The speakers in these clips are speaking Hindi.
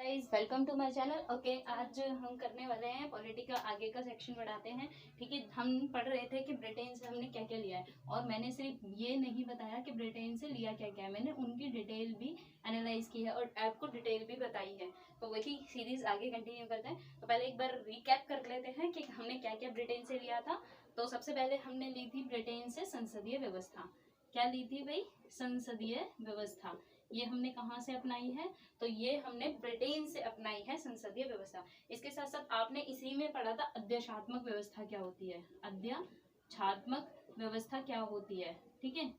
Guys welcome to my channel. Okay, आज हम करने वाले हैं पॉलिटी का आगे का सेक्शन बढ़ाते हैं। ठीक है, हम पढ़ रहे थे कि ब्रिटेन से हमने क्या क्या लिया है, और मैंने सिर्फ ये नहीं बताया कि ब्रिटेन से लिया क्या क्या है, मैंने उनकी डिटेल भी एनालाइज की है और आपको डिटेल भी बताई है। तो वही सीरीज आगे कंटिन्यू करते हैं। तो पहले एक बार रिकैप कर लेते हैं कि हमने क्या क्या ब्रिटेन से लिया था। तो सबसे पहले हमने ली थी ब्रिटेन से संसदीय व्यवस्था। क्या ली थी भाई? संसदीय व्यवस्था। ये हमने कहाँ से अपनाई है? तो ये हमने ब्रिटेन से अपनाई है संसदीय व्यवस्था। इसके साथ साथ आपने इसी में पढ़ा था अध्यक्षात्मक व्यवस्था क्या होती है। अध्यक्षात्मक व्यवस्था क्या होती है, ठीक है,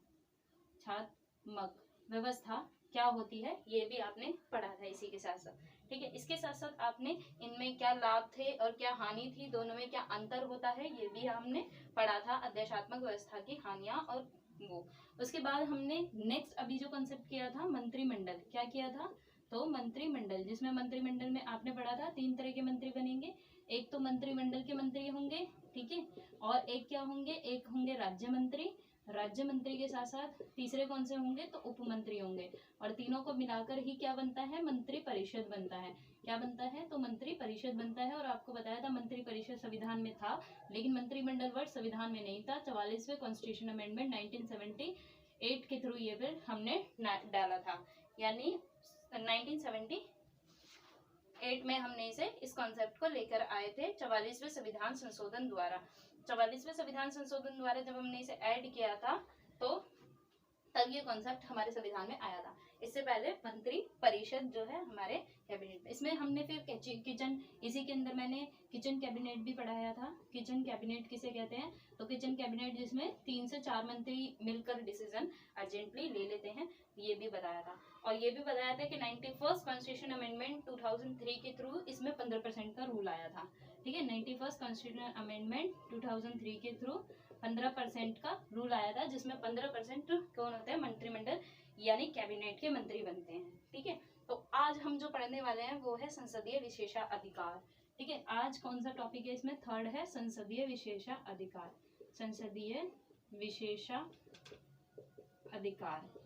छात्मक व्यवस्था क्या होती है, ये भी आपने पढ़ा था इसी के साथ साथ। ठीक है, इसके साथ साथ आपने इनमें क्या लाभ थे और क्या हानि थी, दोनों में क्या अंतर होता है, ये भी हमने पढ़ा था, अध्यक्षात्मक व्यवस्था की हानियां और वो। उसके बाद हमने नेक्स्ट अभी जो कंसेप्ट किया था मंत्रिमंडल। क्या किया था? तो मंत्रिमंडल, जिसमें मंत्रिमंडल में आपने पढ़ा था 3 तरह के मंत्री बनेंगे। एक तो मंत्रिमंडल के मंत्री होंगे, ठीक है, और एक क्या होंगे, एक होंगे राज्य मंत्री। राज्य मंत्री के साथ साथ तीसरे कौन से होंगे? तो उप मंत्री होंगे। और तीनों को मिलाकर ही क्या बनता है? मंत्री परिषद बनता है। क्या बनता है? तो मंत्री परिषद बनता है। और आपको बताया था मंत्री परिषद संविधान में था, लेकिन मंत्रिमंडल वर्ड संविधान में नहीं था। 44वें कॉन्स्टिट्यूशन अमेंडमेंट 1978 के थ्रू ये बिल हमने डाला था, यानी 1978 में हमने इस कॉन्सेप्ट को लेकर आए थे 44वें संविधान संशोधन द्वारा। 44वें संविधान संशोधन द्वारा जब हमने इसे ऐड किया था, तो तब ये कॉन्सेप्ट हमारे संविधान में आया था। इससे पहले मंत्री परिषद जो है हमारे कैबिनेट में, इसमें हमने फिर किचन, इसी के अंदर मैंने किचन कैबिनेट भी पढ़ाया था। किचन कैबिनेट किसे कहते हैं? तो किचन कैबिनेट जिसमें 3 से 4 मंत्री मिलकर डिसीजन अर्जेंटली ले लेते हैं, ये भी बताया था। और ये भी बताया था कि 91st कॉन्स्टिट्यूशन अमेंडमेंट 2003 के थ्रू इसमें 15% का रूल आया था। ठीक है, 91st कॉन्स्टिट्यूशन अमेंडमेंट 2003 के थ्रू 15% का रूल आया था, जिसमें 15% कौन होते हैं? मंत्रिमंडल, यानी कैबिनेट के मंत्री बनते हैं। ठीक है, तो आज हम जो पढ़ने वाले हैं वो है संसदीय विशेषाधिकार। ठीक है, आज कौन सा टॉपिक है इसमें? थर्ड है संसदीय विशेषाधिकार। संसदीय विशेषाधिकार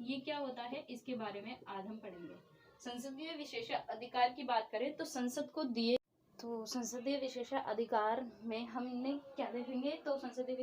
ये क्या होता है, इसके बारे में आज हम पढ़ेंगे। संसदीय विशेषाधिकार की बात करें तो संसद को दिए, तो संसदीय विशेषाधिकार में हमने क्या देखेंगे? तो संसदीय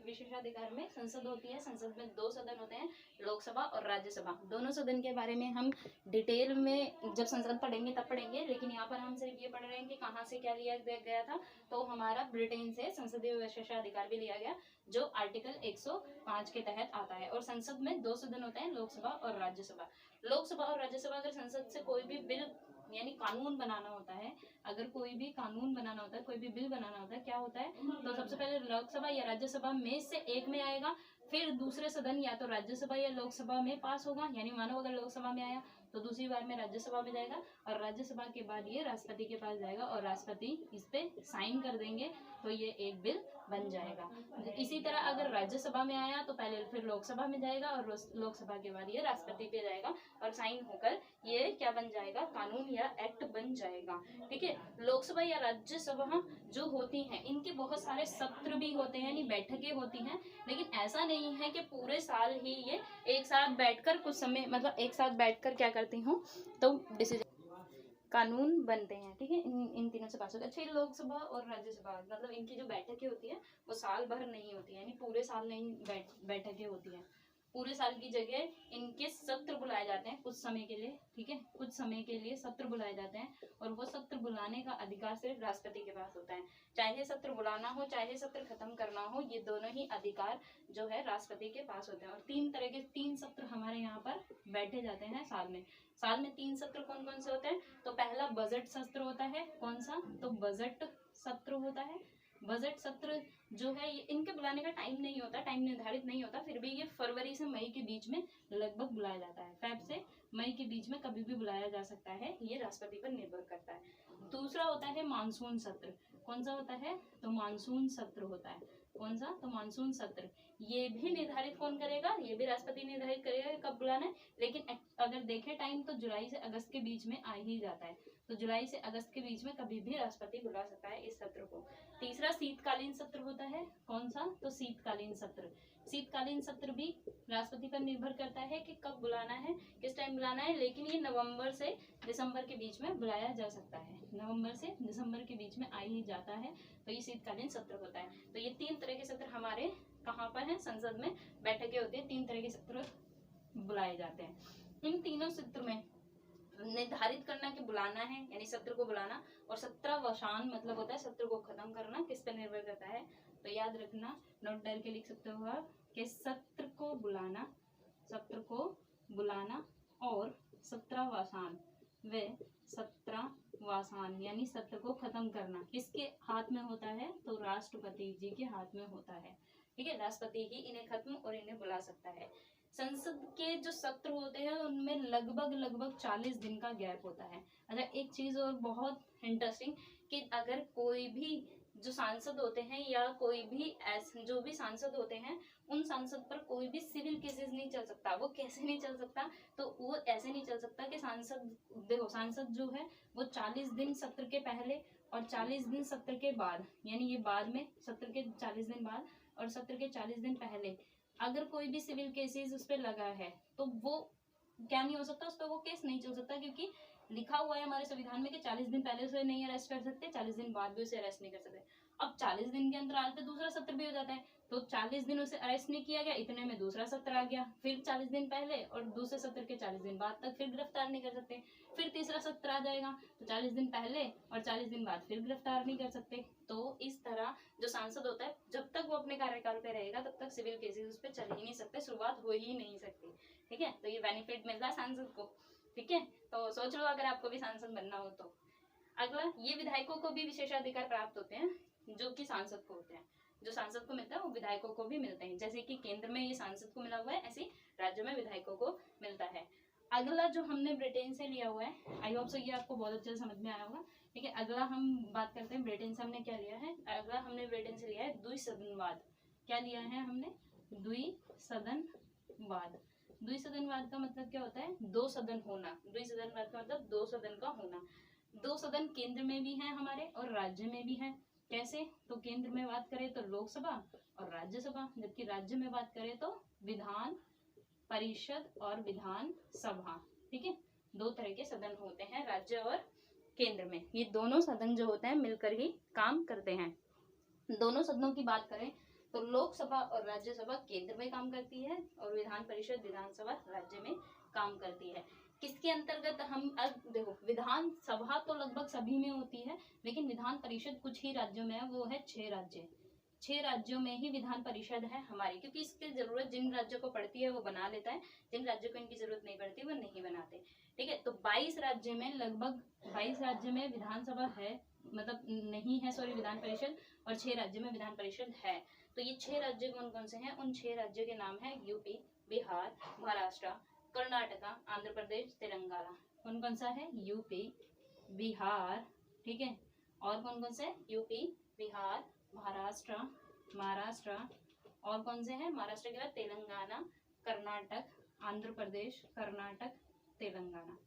विशेषाधिकार में संसद होती है। संसद में 2 सदन होते हैं, लोकसभा और राज्यसभा। दोनों सदन के बारे में हम डिटेल में जब संसद पढ़ेंगे तब पढ़ेंगे, लेकिन यहाँ पर हम सिर्फ ये पढ़ रहे हैं कि कहाँ से क्या लिया गया था। तो हमारा ब्रिटेन से संसदीय विशेषाधिकार भी लिया गया, जो आर्टिकल 105 के तहत आता है। और संसद में 2 सदन होते हैं, लोकसभा और राज्यसभा। लोकसभा और राज्यसभा, अगर संसद से कोई भी बिल यानी कानून बनाना होता है, अगर कोई भी कानून बनाना होता है, कोई भी बिल बनाना होता है, क्या होता है? तो सबसे पहले लोकसभा या राज्यसभा में से एक में आएगा, फिर दूसरे सदन या तो राज्यसभा या लोकसभा में पास होगा, यानी मानो अगर लोकसभा में आया तो दूसरी बार में राज्यसभा में जाएगा, और राज्यसभा के बाद ये राष्ट्रपति के पास जाएगा, और राष्ट्रपति इस पे साइन कर देंगे, तो ये एक बिल बन जाएगा। इसी तरह अगर राज्यसभा में आया तो पहले फिर लोकसभा में जाएगा, और लोकसभा के बाद ये राष्ट्रपति पे जाएगा, और साइन होकर ये क्या बन जाएगा? कानून या एक्ट बन जाएगा। ठीक है, लोकसभा या राज्यसभा जो होती हैं, इनके बहुत सारे सत्र भी होते हैं, यानी बैठकें होती हैं, लेकिन ऐसा नहीं है कि पूरे साल ही ये एक साथ बैठकर कुछ समय, मतलब एक साथ बैठकर क्या करती हूँ, तो डिसीजन कानून बनते हैं। ठीक है, इन तीनों से पास होता है। अच्छा, लोकसभा और राज्यसभा, मतलब इनकी जो बैठकें होती है वो साल भर नहीं होती है, यानी पूरे साल नहीं बैठकें होती हैं। पूरे साल की जगह इनके सत्र बुलाए जाते हैं कुछ समय के लिए। ठीक है, कुछ समय के लिए सत्र बुलाए जाते हैं, और वो सत्र बुलाने का अधिकार सिर्फ राष्ट्रपति के पास होता है। चाहे सत्र बुलाना हो, चाहे सत्र खत्म करना हो, ये दोनों ही अधिकार जो है राष्ट्रपति के पास होते हैं। और 3 तरह के 3 सत्र हमारे यहाँ पर बैठे जाते हैं साल में। साल में 3 सत्र कौन कौन से होते हैं? तो पहला बजट सत्र होता है। कौन सा? तो बजट सत्र होता है। बजट सत्र जो है, ये इनके बुलाने का टाइम नहीं होता, टाइम निर्धारित नहीं होता, फिर भी ये फरवरी से मई के बीच में लगभग बुलाया जाता है। फेब से मई के बीच में कभी भी बुलाया जा सकता है, ये राष्ट्रपति पर निर्भर करता है। दूसरा होता है मानसून सत्र। कौन सा होता है? तो मानसून सत्र होता है। कौन सा? तो मानसून सत्र। ये भी निर्धारित कौन करेगा? ये भी राष्ट्रपति निर्धारित करेगा कब बुलाना है, लेकिन अगर देखें टाइम तो जुलाई से अगस्त के बीच में आ ही जाता है। तो जुलाई से अगस्त के बीच में कभी भी राष्ट्रपति बुला सकता है इस सत्र को। तीसरा शीतकालीन सत्र होता है। कौन सा? तो शीतकालीन सत्र। शीतकालीन सत्र भी राष्ट्रपति पर निर्भर करता है कि कब बुलाना है, किस टाइम बुलाना है, लेकिन ये नवंबर से दिसंबर के बीच में बुलाया जा सकता है। नवंबर से दिसंबर के बीच में आ ही जाता है, तो ये शीतकालीन सत्र होता है। तो ये 3 तरह के सत्र हमारे कहाँ पर हैं, संसद में बैठकें होती है, 3 तरह के सत्र बुलाए जाते हैं। इन तीनों सत्र में निर्धारित करना कि बुलाना है, यानी सत्र को बुलाना, और सत्रावसान मतलब होता है सत्र को खत्म करना, किस पर निर्भर करता है। तो याद रखना, नोट डाल के लिख सकते हो आप कि सत्र को बुलाना और सत्रावसान व सत्रावसान यानी सत्र को खत्म करना किसके हाथ में होता है, तो राष्ट्रपति जी के हाथ में होता है। ठीक है, राष्ट्रपति ही इन्हें खत्म और इन्हें बुला सकता है। संसद के जो सत्र होते हैं उनमें लगभग 40 दिन का गैप होता है। अच्छा, एक चीज और बहुत इंटरेस्टिंग कि अगर कोई भी जो सांसद होते हैं या कोई भी ऐसे जो भी सांसद होते हैं, उन सांसद पर कोई भी सिविल केसेस नहीं चल सकता। वो कैसे नहीं चल सकता, तो वो ऐसे नहीं चल सकता कि सांसद जो है वो 40 दिन सत्र के पहले और 40 दिन सत्र के बाद, यानी ये बाद में सत्र के 40 दिन बाद और सत्र के 40 दिन पहले अगर कोई भी सिविल केसेस उस पर लगा है तो वो क्या नहीं हो सकता, उस पर वो केस नहीं चल सकता, क्योंकि लिखा हुआ है हमारे संविधान में कि 40 दिन पहले उसे नहीं अरेस्ट कर सकते, 40 दिन बाद भी उसे अरेस्ट नहीं कर सकते। अब 40 दिन के अंतराल पे दूसरा सत्र भी हो जाता है, तो 40 दिन उसे अरेस्ट नहीं किया गया, इतने में दूसरा सत्र आ गया, फिर 40 दिन पहले और दूसरे सत्र के 40 दिन बाद तक फिर गिरफ्तार नहीं कर सकते, फिर तीसरा सत्र आ जाएगा तो 40 दिन पहले और 40 दिन बाद फिर गिरफ्तार नहीं कर सकते। तो इस तरह जो सांसद होता है जब तक वो अपने कार्यकाल पे रहेगा तब तक सिविल केसेस उस पर चल ही नहीं सकते, शुरुआत हो ही नहीं सकती। ठीक है, तो ये बेनिफिट मिलता है सांसद को। ठीक है, तो सोच लो अगर आपको भी सांसद बनना हो तो। अगला, ये विधायकों को भी विशेषाधिकार प्राप्त होते हैं जो कि सांसद को होते हैं। जो सांसद को मिलता है वो विधायकों को भी मिलते हैं, जैसे कि केंद्र में ये सांसद को मिला हुआ है, ऐसे राज्य में विधायकों को मिलता है। अगला जो हमने ब्रिटेन से लिया हुआ है, आई होप सो ये आपको बहुत अच्छे से समझ में आया होगा। ठीक है, अगला हम बात करते हैं ब्रिटेन से हमने क्या लिया है। अगला हमने ब्रिटेन से लिया है द्विसदनवाद। क्या लिया है हमने, द्विसदनवाद। द्विसदनवाद का मतलब क्या होता है, 2 सदन होना। द्विसदनवाद का मतलब 2 सदन का होना। 2 सदन केंद्र में भी है हमारे और राज्य में भी है। कैसे, तो केंद्र में बात करें तो लोकसभा और राज्यसभा, जबकि राज्य में बात करें तो विधान परिषद और विधान सभा। ठीक है, 2 तरह के सदन होते हैं राज्य और केंद्र में। ये दोनों सदन जो होते हैं मिलकर ही काम करते हैं। दोनों सदनों की बात करें तो लोकसभा और राज्यसभा केंद्र में काम करती है और विधान परिषद विधानसभा राज्य में काम करती है। किसके अंतर्गत हम, अब देखो विधान सभा तो लगभग सभी में होती है, लेकिन विधान परिषद कुछ ही राज्यों में है, वो है 6 राज्य। 6 राज्यों में ही विधान परिषद है हमारी, क्योंकि इसकी जरूरत जिन राज्यों को पड़ती है वो बना लेता है, जिन राज्यों को इनकी जरूरत नहीं पड़ती वो नहीं बनाते। ठीक है, तो 22 राज्य में लगभग 22 राज्य में विधानसभा है, मतलब नहीं है, सॉरी, विधान परिषद, और 6 राज्य में विधान परिषद है। तो ये 6 राज्य कौन कौन से हैं, उन 6 राज्यों के नाम है यूपी, बिहार, महाराष्ट्र, कर्नाटका, आंध्र प्रदेश, तेलंगाना। कौन कौन सा है, यूपी, बिहार, ठीक है, और कौन कौन से, यूपी, बिहार, महाराष्ट्र, और कौन से हैं, महाराष्ट्र के बाद तेलंगाना, कर्नाटक, आंध्र प्रदेश, कर्नाटक, तेलंगाना।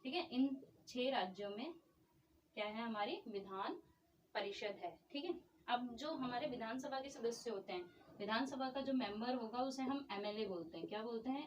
ठीक है, इन 6 राज्यों में क्या है, हमारी विधान परिषद है। ठीक है, अब जो हमारे विधानसभा के सदस्य होते हैं, विधानसभा का जो मेंबर होगा उसे हम एमएलए बोलते हैं। क्या बोलते हैं,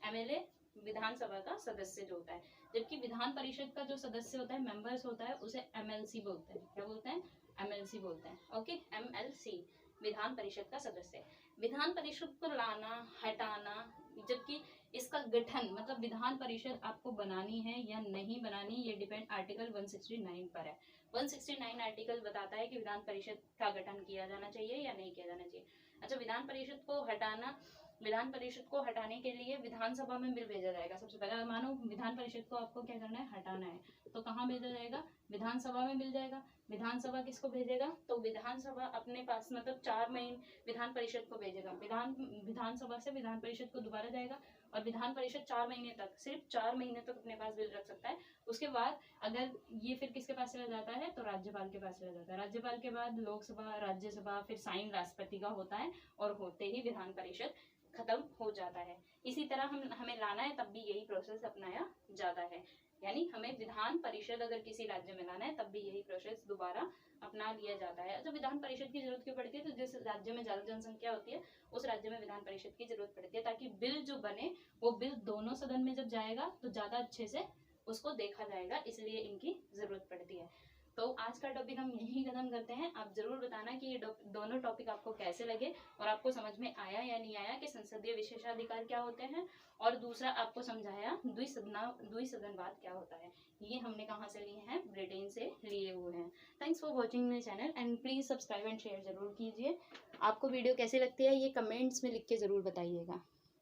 एमएलए विधानसभा का सदस्य जो होता है, जबकि विधान परिषद का जो सदस्य होता है, मेंबर्स होता है, उसे एमएलसी बोलते हैं। क्या बोलते हैं, एमएलसी बोलते हैं। ओके, एमएलसी विधान परिषद का सदस्य। विधान परिषद को लाना, हटाना, जबकि इसका गठन मतलब विधान परिषद आपको बनानी है या नहीं बनानी, ये डिपेंड आर्टिकल 169 पर है। 169 आर्टिकल बताता है कि विधान परिषद का गठन किया जाना चाहिए या नहीं किया जाना चाहिए। अच्छा, विधान परिषद को हटाना, विधान परिषद को हटाने के लिए विधानसभा में बिल भेजा जाएगा। सबसे पहले मानो विधान परिषद को आपको क्या करना है, हटाना है, तो कहाँ भेजा जाएगा, विधानसभा में मिल जाएगा। विधानसभा किसको भेजेगा, तो विधानसभा अपने पास मतलब 4 महीने विधान परिषद को भेजेगा। विधानसभा से विधान परिषद को दोबारा जाएगा और विधान परिषद 4 महीने तक, सिर्फ 4 महीने तक अपने पास बिल रख सकता है। उसके बाद अगर ये फिर किसके पास चला जाता है, तो राज्यपाल के पास चला जाता है। राज्यपाल के बाद लोकसभा, राज्यसभा, फिर साइन राष्ट्रपति का होता है और होते ही विधान परिषद खत्म हो जाता है। इसी तरह हमें लाना है तब भी यही प्रोसेस अपनाया जाता है। यानी हमें विधान परिषद अगर किसी राज्य में लाना है तब भी यही प्रोसेस दोबारा अपना लिया जाता है। तो विधान परिषद की जरूरत क्यों पड़ती है? तो जिस राज्य में ज्यादा जनसंख्या होती है उस राज्य में विधान परिषद की जरूरत पड़ती है, ताकि बिल जो बने वो बिल दोनों सदन में जब जाएगा तो ज्यादा अच्छे से उसको देखा जाएगा, इसलिए इनकी जरूरत पड़ती है। तो आज का टॉपिक हम यही खत्म करते हैं। आप जरूर बताना कि ये दोनों टॉपिक आपको कैसे लगे और आपको समझ में आया या नहीं आया कि संसदीय विशेषाधिकार क्या होते हैं, और दूसरा आपको समझाया द्विसदनवाद क्या होता है। ये हमने कहाँ से लिए हैं? ब्रिटेन से लिए हुए हैं। Thanks for watching my channel and please subscribe and share जरूर कीजिए। आपको वीडियो कैसे लगती है ये कमेंट्स में लिख के जरूर बताइएगा।